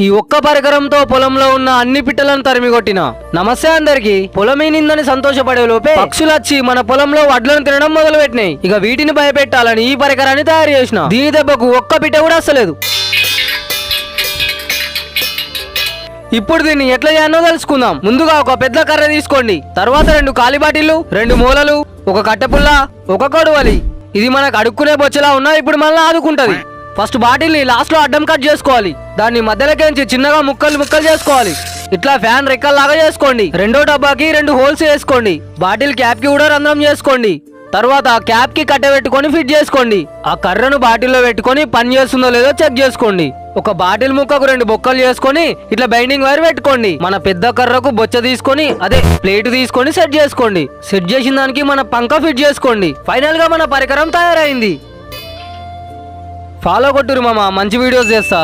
ఈ ఒక్క పరికరంతో పొలంలో ఉన్న అన్ని పిట్టలను తరిమికొట్టిన. నమస్తే అందరికి. పొలం ఈనిందని సంతోషపడే లోపే పక్షులు వచ్చి మన పొలంలో వడ్లను తినడం మొదలు పెట్టినాయి. ఇక వీటిని భయపెట్టాలని ఈ పరికరాన్ని తయారు చేసిన. దీని దెబ్బకు ఒక్క పిట్ట కూడా వస్తలేదు. ఇప్పుడు దీన్ని ఎట్లా చేయాలో తెలుసుకుందాం. ముందుగా ఒక పెద్ద కర్ర తీసుకోండి. తర్వాత 2 ఖాళీ బాటిళ్లు, 2 మూలలు, ఒక కట్టెపుల్ల, ఒక కొడవలి. ఇది మనకు అడుక్కునే బొచ్చలా ఉన్నా ఇప్పుడు మనల్ని ఆదుకుంటది. ఫస్ట్ బాటిల్ ని లాస్ట్ లో అడ్డం కట్ చేసుకోవాలి. దాన్ని మధ్యలోకి చిన్నగా ముక్కలు చేసుకోవాలి. ఇట్లా ఫ్యాన్ రెక్కల్లాగా చేసుకోండి. రెండో డబ్బాకి 2 హోల్స్ వేసుకోండి. బాటిల్ క్యాప్ కి కూడా రంధ్రం చేసుకోండి. తర్వాత క్యాప్ కి కట్టె పెట్టుకొని ఫిట్ చేసుకోండి. ఆ కర్రను బాటిల్లో పెట్టుకొని పని చేస్తుందో లేదో చెక్ చేసుకోండి. ఒక బాటిల్ ముక్కకు 2 బొక్కలు చేసుకొని ఇట్లా బైండింగ్ వైర్ పెట్టుకోండి. మన పెద్ద కర్రకు బొచ్చ తీసుకొని అదే ప్లేట్ తీసుకొని సెట్ చేసుకోండి. సెట్ చేసిన దానికి మన పంక ఫిట్ చేసుకోండి. ఫైనల్ గా మన పరికరం తయారైంది. ఫాలో కొట్టురు మామ, మంచి వీడియోస్ చేస్తా.